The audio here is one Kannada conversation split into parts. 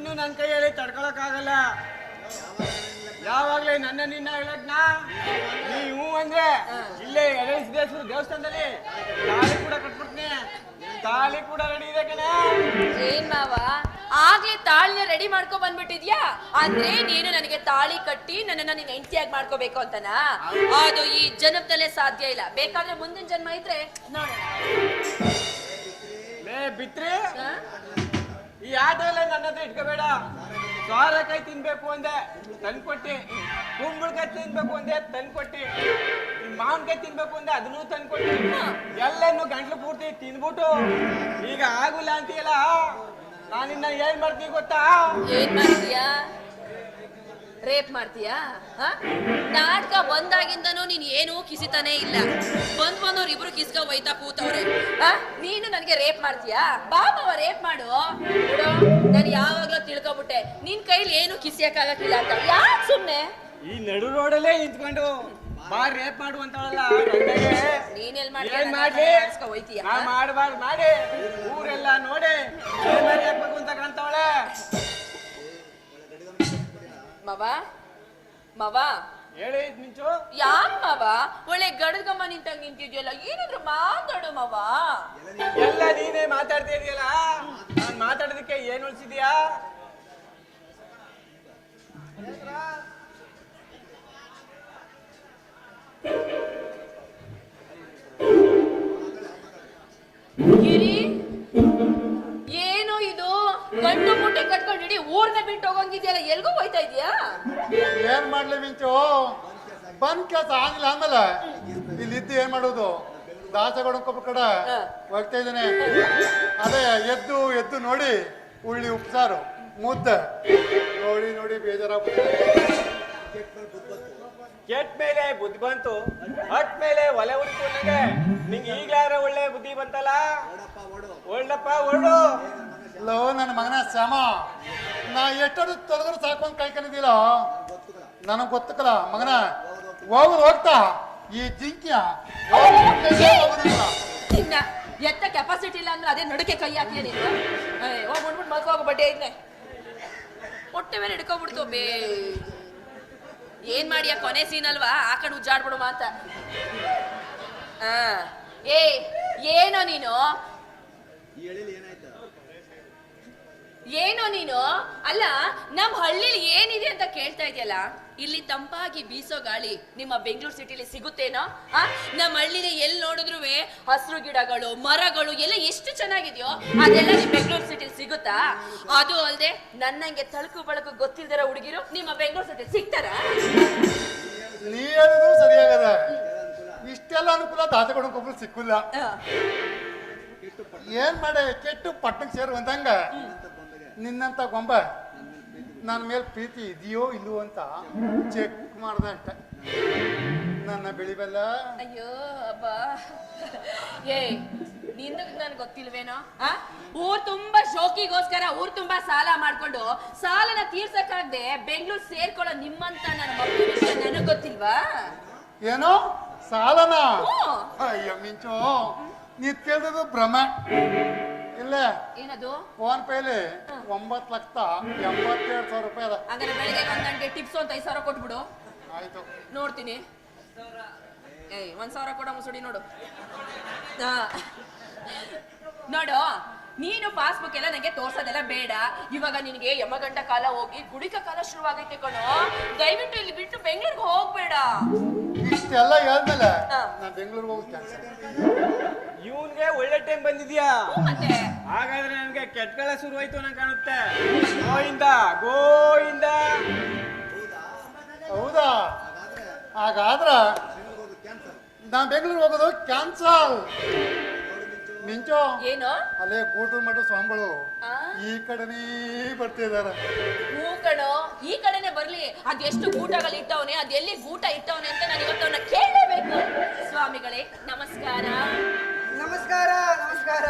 ಇನ್ನು ನನ್ನ ಕೈಯಲ್ಲಿ ತಡ್ಕೊಳಕ್ಕಾಗಲ್ಲ. ಯಾವಾಗ್ಲೇ ನನ್ನ ನಿನ್ನ ಹೇಳದ್ನ ನೀವು ಅಂದ್ರೆ ಇಲ್ಲೇ ಸಿದ್ದೇಶ್ವರ ದೇವಸ್ಥಾನದಲ್ಲಿ ತಾಳಿ ಕೂಡ ಕಟ್ಬಿಡ್ತೀನಿ. ತಾಳಿ ಕೂಡ ರೆಡಿ ಇದೆ ಕಣೆ. ಏನ್ ಮಾವ ಆಗ್ಲೇ ತಾಳಿನ ರೆಡಿ ಮಾಡ್ಕೊ ಬಂದ್ಬಿಟ್ಟಿದ್ಯಾ? ಅಂದ್ರೆ ನೀನು ನನಗೆ ತಾಳಿ ಕಟ್ಟಿ ನನ್ನನ್ನ ನೀನ್ ಹೆಂಡತಿಯಾಗಿ ಮಾಡ್ಕೋಬೇಕು ಅಂತನಾ? ಅದು ಈ ಜನ್ಮದಲ್ಲೇ ಸಾಧ್ಯ ಇಲ್ಲ. ಬೇಕಾದ್ರೆ ಮುಂದಿನ ಜನ್ಮ ಇದ್ರೆ ನೋಡೋಣ. ಬಿತ್ರಿ ಈ ಆಟೋಲ್ಲ ನನ್ನ ಹತ್ರ ಇಟ್ಕೋಬೇಡ. ಸಾರಕಾಯಿ ತಿನ್ಬೇಕು ಅಂದೆ ತಂದ್ಕೊಟ್ಟಿ, ಕುಂಬಳಕಾಯಿ ತಿನ್ಬೇಕು ಅಂದೆ ತಂದ್ಕೊಟ್ಟಿ, ಮಾವಿನಕಾಯಿ ತಿನ್ಬೇಕು ಅಂದೆ ಅದನ್ನು ತಂದ್ಕೊಟ್ಟಿ, ಎಲ್ಲನ್ನು ಗಂಟ್ಲು ಪೂರ್ತಿ ತಿನ್ಬಿಟ್ಟು ಈಗ ಆಗುಲ್ಲ ಅಂತೀಯಲ್ಲ. ನಾನಿನ್ನ ಏನ್ ಮಾಡ್ತೀನಿ ಗೊತ್ತಾ? ಏನ್ ಮಾಡ್ತೀಯಾ? ರೇಪ್ ಮಾಡ್ತೀಯಾ? ನಾಟಕ ಬಂದಾಗಿಂದನೂ ನೀನ್ ಏನು ಕಿಸಿತಾನೆ ಇಲ್ಲ. ಬಂದವನವ್ರು ಇಬ್ರು ಕಿಸ್ಕ ಒಯ್ತಾ ಕೂತವ್ರೆ. ನೀನು ನನಗೆ ರೇಪ್ ಮಾಡ್ತೀಯಾ? ಬಾಬವ ರೇಪ್ ಮಾಡು. ನಾನು ಯಾವಾಗ್ಲೂ ತಿಳ್ಕೊಬಿಟ್ಟೆ ನಿನ್ ಕೈಲಿ ಏನು ಕಿಸಿಯಕ್ಕಾಗಕ್ಕಿಲ್ಲ ಅಂತ. ಯಾಕೆ ಸುಮ್ನೆ ಈ ನಡು ರೋಡಲ್ಲೇ ನಿಂತ್ಕೊಂಡು ರೇಪ್ ಮಾಡುವಂತವಲ್ಲ. ನೀನೆಲ್ ಮಾಡ್ಲಿ ಮಾಡ್ಬಾರ್ದು ಮಾಡಿ ಊರೆಲ್ಲ ನೋಡಿ ಹಾಕ್ಬೇಕು ಅಂತ ಕಾಣ್ತಾವಳೆ. ಮವ ಮವ ಹೇಳಿ ಮಿಂಚು. ಯಾಕ್ ಮವ ಒಳ್ಳೆ ಗಡದ್ಗಮ್ಮ ನಿಂತಂಗ್ ನಿಂತಿದ್ಯಲ್ಲ, ಏನಾದ್ರು ಮಾತಾಡು ಮವ. ಎಲ್ಲ ನೀನೇ ಮಾತಾಡ್ತಾ ಇದೆಯಲ್ಲ, ನಾನ್ ಮಾತಾಡೋದಕ್ಕೆ ಏನ್ ಉಳಿಸಿದ್ಯಾ? ಗಿರಿ ಏನು ಇದು? ಗಂಡು ಮುಟ್ಟೆ ಕಟ್ಕೊಂಡು ಇಡೀ ಊರ್ನ ಬಿಟ್ಟು ಹೋಗಂಗಿದ್ಯಲ್ಲ, ಎಲ್ಗೂ ಹೋಯ್ತಾ ಇದೀಯಾ? ಏನ್ ಮಾಡ್ಲಿ ಮಿಂಚು, ಬಂದ್ ಕೆಲಸ ಆಗಿಲ್ಲ ಆಮೇಲೆ ಇಲ್ಲಿದ್ದು ಏನ್ ಮಾಡೋದು? ದಾಸಗಡಕೊಬ್ಬ ಕಡೆ ಹೋಗ್ತಾ ಇದ್ದೇನೆ. ಅದೇ ಎದ್ದು ಎದ್ದು ನೋಡಿ ಉಳ್ಳಿ ಉಪ್ಸಾರು ಮುದ್ದೆ ನೋಡಿ ನೋಡಿ ಬೇಜಾರಾಗ್ಬಿಟ್ಟು. ಕೆಟ್ಟ ಮೇಲೆ ಬುದ್ಧಿ ಬಂತು, ಹಟ್ ಮೇಲೆ ಒಲೆ ಉಳಿತು. ನನಗೆ ನಿಂಗೆ ಈಗ್ಲಾರ ಒಳ್ಳೆ ಬುದ್ಧಿ ಬಂತಲ್ಲ. ಒಳ್ಳಪ್ಪ ಒಳ್ಳು. ಲೋ ನನ್ನ ಮಗನ ಶ್ಯಾಮ, ನಾ ಎಷ್ಟೊಂದು ತೊಲಗರು ಸಾಕೊಂಡ್ ಕೈಕೊಂಡಿದ್ದಿಲ್ಲ ನನಗ್ ಗೊತ್ತಕ್ಕಲ್ಲ ಮಗನ. ಹೋಗ್ತಾ ಈ ಜಿಂಕಿಯ ಎತ್ತ ಕೆಪಾಸಿಟಿ ಇಲ್ಲ ಅಂದ್ರೆ ಅದೇ ನಡಕೆ ಕೈ ಹಾಕಿ ನೀನು ಹೋಗ್ಬಿಟ್ಬಿಟ್ಟು ಮಲ್ಕೋಗ ಬಡ್ಡೆ ಐದ್ನೆ ಹೊಟ್ಟೆ ಮೇಲೆ ಹಿಡ್ಕೊಬಿಡ್ತು. ಏನ್ ಮಾಡಿಯ ಕೊನೆ ಸೀನ್ ಅಲ್ವಾ, ಆ ಕಡೆ ಉಜ್ಜಾಡ್ಬಿಡುವ ಅಂತ. ಏನೋ ನೀನು ಏನೋ ನೀನು ಅಲ್ಲ, ನಮ್ ಹಳ್ಳಿಲಿ ಏನಿದೆ ಅಂತ ಕೇಳ್ತಾ ಇದೆಯಲ್ಲ. ಇಲ್ಲಿ ತಂಪಾಗಿ ಬೀಸೋ ಗಾಳಿ ನಿಮ್ಮ ಬೆಂಗಳೂರು ಸಿಟಿಲಿ ಸಿಗುತ್ತೇನೋ? ನಮ್ಮ ಹಳ್ಳಿಲಿ ಎಲ್ಲಿ ನೋಡಿದ್ರು ಹಸಿರು ಗಿಡಗಳು ಮರಗಳು ಎಲ್ಲ ಎಷ್ಟು ಚೆನ್ನಾಗಿದೆಯೋ ಅದೆಲ್ಲ ನಿಮ್ ಬೆಂಗಳೂರು ಸಿಟಿಲಿ ಸಿಗುತ್ತಾ? ಅದು ಅಲ್ಲದೆ ನನ್ನಂಗೆ ತಳಕು ಬಳಕು ಗೊತ್ತಿಲ್ದಿರ ಹುಡುಗಿರು ನಿಮ್ಮ ಬೆಂಗಳೂರು ಸಿಟಿಲಿ ಸಿಗ್ತಾರ? ನೀ ಹೇಳಿದ್ರು ಸರಿಯಾಗದ. ಇಷ್ಟೆಲ್ಲ ಅನುಕೂಲ ದಾಸಗಡಕೊಬ್ರು ಸಿಕ್ಕಿಲ್ಲ. ಏನ್ ಮಾಡೆ ಕೆಟ್ಟು ಪಟ್ಟಣಕ್ಕೆ ಸೇರುವಂತಂಗ ನಿನ್ನಂತ ಗೊಂಬ ನನ್ನ ಮೇಲೆ ಪ್ರೀತಿ ಇದೆಯೋ ಇಲ್ಲವೋ ಅಂತ ಚೆಕ್ ಮಾಡ್ದೆ ಅಷ್ಟೆ. ನನ್ನ ಬೆಳಿಬಲ್ಲ. ಅಯ್ಯೋ ಅಬ್ಬಾ, ನಿಂದ ನನ್ಗೆ ಗೊತ್ತಿಲ್ವೇನೋ? ಊರ್ ತುಂಬಾ ಶೋಕಿಗೋಸ್ಕರ ಊರ್ ತುಂಬಾ ಸಾಲ ಮಾಡ್ಕೊಂಡು ಸಾಲನ ತೀರ್ಸಕ್ಕಾಗ್ದೆ ಬೆಂಗಳೂರು ಸೇರ್ಕೊಳ್ಳೋ ನಿಮ್ಮಂತ ನನ್ನ ಮಕ್ಕಳ ವಿಷಯ ನನಗ್ ಗೊತ್ತಿಲ್ವಾ? ಏನೋ ಸಾಲನ? ಅಯ್ಯೋ ಮಿಂಚು, ನೀ ಕೇಳಿದ್ರು ಭ್ರಮ. ಇಲ್ಲ ಏನದು? ಫೋನ್ ಪೇಲಿ 9,87,000 ರೂಪಾಯಿ ಅದ. ಹಾಗಾದ್ರೆ ಬೆಳಿಗ್ಗೆ ಒಂದ್ ಟಿಪ್ಸ್ ಅಂತ 5,000 ಕೊಟ್ಬಿಡು. ಆಯ್ತು ನೋಡ್ತೀನಿ. 1,000 ಕೊಡ ಮುಸುಡಿ ನೋಡು. ನೋಡು, ನೀನು ಪಾಸ್ಬುಕ್ ಎಲ್ಲ ನಂಗೆ ತೋರ್ಸೋದೆಲ್ಲ ಬೇಡ. ಇವಾಗ ನಿನಗೆ ಯಮಗಂಟ ಕಾಲ ಹೋಗಿ ಗುಡಿಕ ಕಾಲ ಶುರುವಾಗೈತೆ ಕಣೋ. ದಯವಿಟ್ಟು ಇಲ್ಲಿ ಬಿಟ್ಟು ಬೆಂಗಳೂರಿಗೆ ಹೋಗ್ಬೇಡ. ಇಷ್ಟೆಲ್ಲ ಹೇಳ್ಮೇಲೆ ನಾನು ಬೆಂಗಳೂರಿಗೆ ಹೋಗಿ ಕೆಲಸ. ಇವನ್ಗೆ ಒಳ್ಳೆ ಟೈಮ್ ಬಂದಿದ್ಯಾ? ಮತ್ತೆ ಹಾಗಾದ್ರೆ ನನ್ಗೆ ಕೆಟ್ಟಗಳ ಶುರುವಾಯ್ತು ನಂಗೆ ಕಾಣುತ್ತೆ. ಗೋಯಿಂದ ಗೋಯಿಂದ. ಹೌದಾ? ಹಾಗಾದ್ರ ನಾನ್ ಬೆಂಗಳೂರಿಗೆ ಹೋಗೋದು ಕ್ಯಾನ್ಸಲ್. ಮಿಂಚು, ಏನು? ಅಲ್ಲೇ ಗೂಟು ಮಠ ಸ್ವಾಮಿಗಳು ಈ ಕಡೆನೇ ಬರ್ತಿದಾರ. ಹೂ ಕಣೋ, ಈ ಕಡೆನೆ ಬರ್ಲಿ. ಅದೆಷ್ಟು ಗೂಟಗಳು ಇಟ್ಟವನೆ, ಅದೆಲ್ಲಿ ಗೂಟ ಇಟ್ಟವನೆ ಅಂತ ನಾನು ಇವತ್ತವನ್ನ ಕೇಳಲೇಬೇಕು. ಸ್ವಾಮಿಗಳೇ ನಮಸ್ಕಾರ. ನಮಸ್ಕಾರ ನಮಸ್ಕಾರ.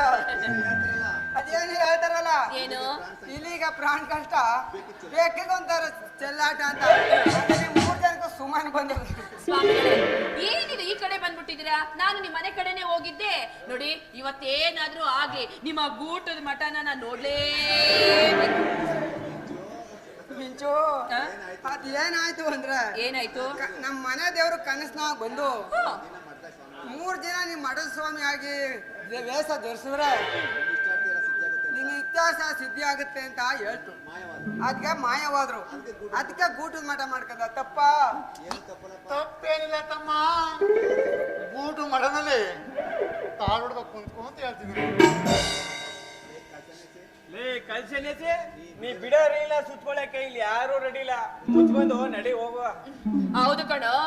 ಅದೇನು ಹೇಳ್ತಾರಲ್ಲ, ಏನು ಇಲ್ಲಿಗ ಪ್ರಾಣ ಕಷ್ಟ ಬೇಕಿಗೊಂತಾರ ಚೆಲ್ಲಾಟ ಅಂತ. 3 ಜನಕ್ಕೂ ಸುಮ್ಮನೆ ಬಂದಿದೆ. ಸ್ವಾಮಿಗಳೇ ಏನಿದೆ ಈ ಕಡೆ ಬಂದ್ಬಿಟ್ಟಿದ್ದೀರಾ? ನಾನು ನಿಮ್ಮ ಮನೆ ಕಡೆನೆ ಹೋಗಿದ್ದೆ. ನೋಡಿ, ಇವತ್ತೇನಾದ್ರೂ ಆಗ್ಲಿ ನಿಮ್ಮ ಗೂಟದ ಮಠನ ನಾನು ನೋಡ್ಲೇಬೇಕು. ಅದೇನಾಯ್ತು ಅಂದ್ರೆ ಏನಾಯ್ತು? ನಮ್ಮ ಮನೆ ದೇವ್ರು ಕನಸ್ನಾಗ ಬಂದು ಹಾ. 3 ದಿನ ನೀವ್ ಮಠದ ಸ್ವಾಮಿ ಆಗಿ ವೇಷ ಧರಿಸಿದ್ರೆ ನಿನ್ನ ಇತಿಹಾಸ ಸಿದ್ಧಿ ಆಗುತ್ತೆ ಅಂತ ಹೇಳ್ತು. ಅದಕ್ಕೆ ಮಾಯವಾದ್ರು. ಅದಕ್ಕೆ ಗೂಟದ ಮಠ ಮಾಡ್ಕದ ತಪ್ಪ. ತಪ್ಪೇನಿಲ್ಲ ತಮ್ಮ. ಬೂಟು ಮಠದಲ್ಲಿ ತಾಳ್ಬಿಡ್ದ ಕುಂತ್ಕೊಂತ ಹೇಳ್ತೀನಿ. ಲೇ ಕಲ್ಸನೇಸಿ ನೀ ಬಿಡೋರಿ ಇಲ್ಲ ಸುತ್ಕೊಳಕ್ಕೆ ಇಲ್ಲಿ ಯಾರು ರೆಡಿ ಇಲ್ಲ. ಮುಚ್ಕೊಂಡು ನಡಿ ಹೋಗುವ. ಹೌದು ಕಣೋ.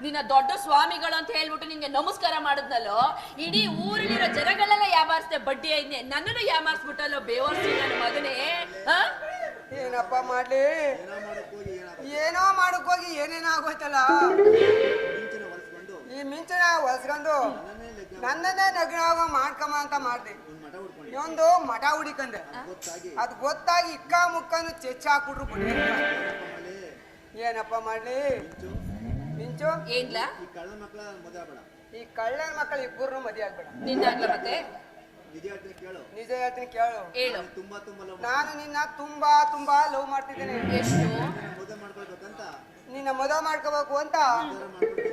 ನಿನ್ನ ದೊಡ್ಡ ಸ್ವಾಮಿಗಳು ಅಂತ ಹೇಳ್ಬಿಟ್ಟು ನಿಂಗೆ ನಮಸ್ಕಾರ ಮಾಡಿದ್ನಲ್ಲೋ, ಇಡೀ ಊರಲ್ಲಿರೋ ಜನಗಳೆಲ್ಲ ಯಾಮಾರಿಸ್ದೆ ಬಡ್ಡಿ ಐದ್ನೆ, ನನ್ನನ್ನು ಯಾಮಾರಿಸ್ಬಿಟ್ಟಲ್ಲೋ ಬೇವರ್ಸಿ ನನ್ನ ಮಗನೇ. ಏನಪ್ಪ ಮಾಡ್ಲಿ, ಏನೋ ಮಾಡಕ್ ಹೋಗಿ ಏನೇನೋ ಆಗೋಯ್ತಲ್ಲ. ಈ ಮಿಂಚನ ಹೊಲ್ಸ್ಕೊಂಡು ನನ್ನನ್ನೇ ನಗ್ನಾಗ ಮಾಡ್ಕಮ್ಮ ಅಂತ ಮಾಡ್ದೆ. ಒಂದು ಮಠ ಹುಡಿಕಂದೆ. ಅದ್ ಗೊತ್ತಾಗಿ ಇಕ್ಕ ಮುಕ್ಕನು ಚೆಚ್ಚಾಕ್ಬಿಟ್ರು ಬಿಡಿ. ಏನಪ್ಪ ಮಾಡ್ಲಿ ಮಿಂಚು? ಏನ್ಲ ಈ ಕಳ್ಳನ ಮಕ್ಕಳು ಇಬ್ಬರು ಮದುವೆ ಆಗ್ಬೇಡ. ನಿನ್ನಾಗ್ಲ ಮತ್ತೆ ನಿಜ ಹೇಳ್ತೀನಿ ಕೇಳು. ಹೇಳು. ನಾನು ನಿನ್ನ ತುಂಬಾ ತುಂಬಾ ಲವ್ ಮಾಡ್ತಿದ್ದೇನೆ. ಎಷ್ಟು? ನಿನ್ನ ಮದುವೆ ಮಾಡ್ಕೋಬೇಕು ಅಂತ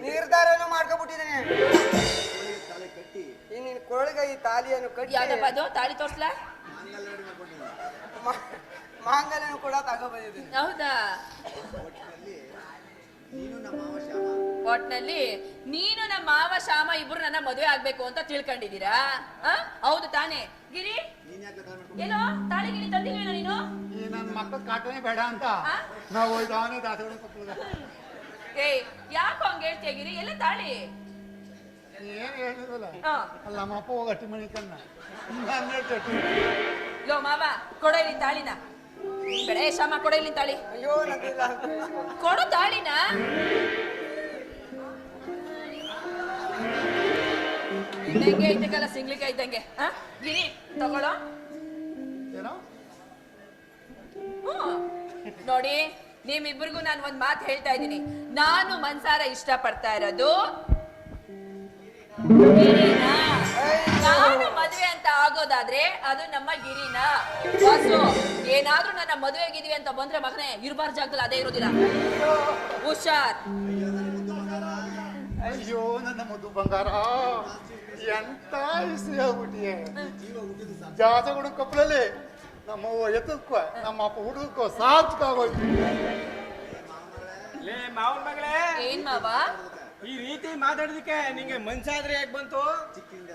ನಿರ್ಧಾರನು ಮಾಡ್ಕೊಬಿಟ್ಟಿದ್ದೇನೆ. ಈ ನಿನ್ ಕೊಳಗ ಈ ತಾಲಿಯನ್ನು ಕಟ್ಟಿ ಯಾವ್ದಪ್ಪ ಅದು? ತಾಳಿ ತೋರ್ಸ್ಲಾ? ಮಾಂಗಲ್ಯನು ಕೂಡ ತಗೊಬಂದಿದ್ದೀನಿ. ಹೌದಾ? ಒಟ್ನಲ್ಲಿ ನೀನು ನಮ್ಮ ಮಾವ ಶ್ಯಾಮ ಇಬ್ರು ನನ್ನ ಮದುವೆ ಆಗ್ಬೇಕು ಅಂತ ತಿಳ್ಕೊಂಡಿದ್ದೀರಾ? ಹೌದು ತಾನೇ ಗಿರಿ? ಏನೋ ತಾಳಿ ಗಿರಿ ತಂದಿಲ್ವೇನೋ ನೀನು? ಈ ನನ್ನ ಮಕ್ಕಳ ಕಾಟನೇ ಬೇಡ ಅಂತ ನಾವು ಹೋಯ್ತಾನೆ ದಾಸಗಡ ಕೊಪ್ಪಳದ. ಏಯ್ ಯಾಕೋ ಹಂಗ ಹೇಳ್ತೀಯ ಗಿರಿ? ಎಲ್ಲ ತಾಳಿ ಏನ್ ಹೇಳಿದ್ರಲ್ಲ ಹಾ. ಅಲ್ಲ ನಮ್ಮಪ್ಪ ಹೋಗಿ ಅಟ್ಟಿ ಮಣಿ ಕಣ್ಣ ಲೋ ಮಾವ ಕೊಡೋ ಇಲ್ಲಿ ತಾಳಿನ. ಬೇಡ ಶ್ಯಾಮ ಕೊಡೋ ಇಲ್ಲಿ ತಾಳಿ. ಅಯ್ಯೋ ನಂದಿಲ್ಲ. ಕೊಡು ತಾಳಿನ. ಇದ್ದಂಗೆ ಐತಕ್ಕಲ್ಲ ಸಿಂಗ್ಲಿಕ್ಕೆ ಇದ್ದಂಗೆ. ಗಿರಿ ತಗೊಳ್ಳೋ. ಏನೋ ನೋಡಿ ನಿಮ್ಮಿಬ್ಬರಿಗೂ ನಾನು ಒಂದ್ ಮಾತು ಹೇಳ್ತಾ ಇದ್ದೀನಿ. ನಾನು ಮನ್ಸಾರ ಇಷ್ಟ ಪಡ್ತಾ ಇರೋದು ಗಿರಿನ. ನಾನು ಮದ್ವೆ ಅಂತ ಆಗೋದಾದ್ರೆ ಅದು ನಮ್ಮ ಗಿರಿನ. ವಾಸು ಏನಾದ್ರೂ ನನ್ನ ಮದುವೆ ಆಗಿದೀವಿ ಅಂತ ಬಂದ್ರೆ ಮಗನೇ ಇರ್ಬಾರ್ ಜಾಗದಲ್ಲಿ ಅದೇ ಇರೋದಿಲ್ಲ. ಹುಷಾರ್. ಅಯ್ಯೋ ನನ್ನ ಮುದ್ದು ಬಂಗಾರ, ಎಂತ ಇಸಿ ಆಗ್ಬಿಟ್ಟಿಯೇ. ಜಾಸಗಡ ಕೊಪ್ಪಳಲ್ಲಿ ನಮ್ಮ ಎತ್ತಕ್ಕೋ ನಮ್ಮ ಅಪ್ಪ ಹುಡುಗಕ್ಕೋ ಸಾಕಾಗೋಯ್ತು. ಲೇ ಮಾವನ್ ಮಗಳೇ, ಏನ್ ಮಾವ ಈ ರೀತಿ ಮಾತಾಡೋದಕ್ಕೆ ನಿಂಗೆ ಮನ್ಸಾದ್ರೆ ಯಾಕೆ ಬಂತು?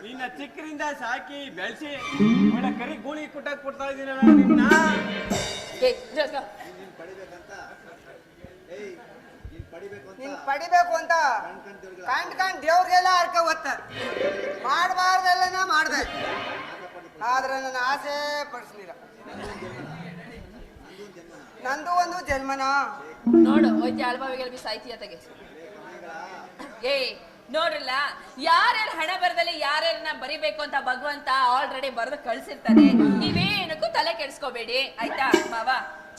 ನಿನ್ನ ಚಿಕ್ಕರಿಂದ ಸಾಕಿ ಬೆಳೆಸಿ ಒಳ್ಳೆ ಕರಿ ಗೂಳಿ ಕುಟ್ಟಕ್ ಕೊಡ್ತಾ ಇದೀನಲ್ಲ ನಿನ್ನ. ನೀನ್ ಪಡಿಬೇಕು ಅಂತ ಕಂಡ್ ದೇವ್ರಿಗೆಲ್ಲ ಅರ್ಕ ಒತ್ತ ಮಾಡಬಾರ್ದೆಲ್ಲನ ಮಾಡ್ದೆ. ಆದ್ರೆ ನನ್ನ ಆಸೆ ಪಡಿಸ್ಲಿಲ್ಲ. ನಂದು ಒಂದು ಜನ್ಮನ. ನೋಡು ಹೋಯ್ತಿ ಅಲ್ಬಾವಿಗೆ ಸಾಯ್ತಿ ಅತಗೆ. ಏಯ್ ನೋಡ್ರಲ್ಲ, ಯಾರ್ಯಾರ ಹಣ ಬರದಲ್ಲಿ ಯಾರ್ಯಾರನ್ನ ಬರಿಬೇಕು ಅಂತ ಭಗವಂತ ಆಲ್ರೆಡಿ ಬರೆದು ಕಳ್ಸಿರ್ತಾನೆ. ನೀವೇನಕ್ಕೂ ತಲೆ ಕೆಡಿಸ್ಕೋಬೇಡಿ ಆಯ್ತಾ ಮಾವ.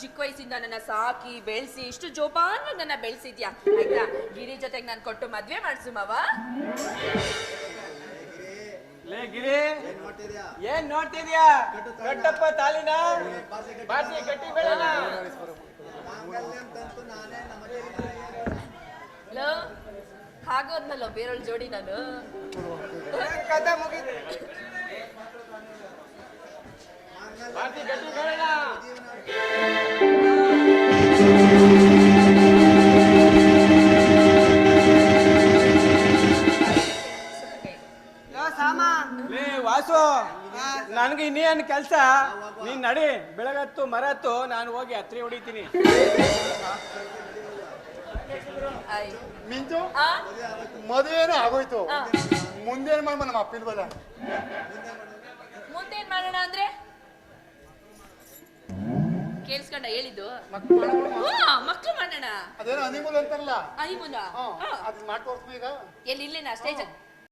ಚಿಕ್ಕ ವಯಸ್ಸಿಂದ ನನ್ನ ಸಾಕಿ ಬೆಳೆಸಿ ಇಷ್ಟು ಜೋಪಾನ ನನ್ನ ಬೆಳೆಸಿದ್ಯಾ ಆಯ್ತಾ. ಗಿರಿ ಜೊತೆಗೆ ನಾನು ಕೊಟ್ಟು ಮದ್ವೆ ಮಾಡ್ಸು ಮಾವ. ಲೇ ಗಿರಿ, ಏನ್ ನೋಡ್ತಿದ್ಯಾ? ಕಟ್ಟಪ್ಪ ತಾಲಿನ ಬಾಸಿ ಗಟ್ಟಿ ಬೇಡನ. ಹಾಗೋದ್ನಲ್ಲೋ ಬೇರೆಯವ್ರ ಜೋಡಿ ನಾನು. ಕಥೆ ಮುಗಿದು ಬಾಸಿ ಗಟ್ಟಿ ಬೇಡನ. ಸಾಮ. ಲೇ ವಾಸು, ನನ್ಗೆ ಇನ್ನೇನ್ ಕೆಲ್ಸ? ನೀನ್ ನಡಿ, ಬೆಳಗತ್ತು ಮರತ್ತು ನಾನು ಹೋಗಿ ಹತ್ರಿ ಹೊಡಿತೀನಿ. ಮಿಂಚು ಮದುವೆನೂ ಆಗೋಯ್ತು. ಮುಂದೇನ್ ಮಾಡ್ಬ ನಮ್ಮ ಅಪ್ಪಿಲ್ವಲ್ಲ. ಮುಂದೇನ್ ಮಾಡೋಣ ಅಂದ್ರೆ ಕೇಳಿಸ್ಕೊಂಡ ಹೇಳಿದ್ದು ಮಕ್ಳು ಮಾಡೋಣ. ಅದೇನೋ ಹನಿಮೂಲ್ ಅಂತಾರಲ್ಲ, ಐಮುನ ಅದನ್ನ ಮಾಡ್ಕೊಡ್ತೀವಿ ಈಗ. ಎಲ್ಲಿ ಇಲ್ಲೇನಾ ಸ್ಟೇಜ್?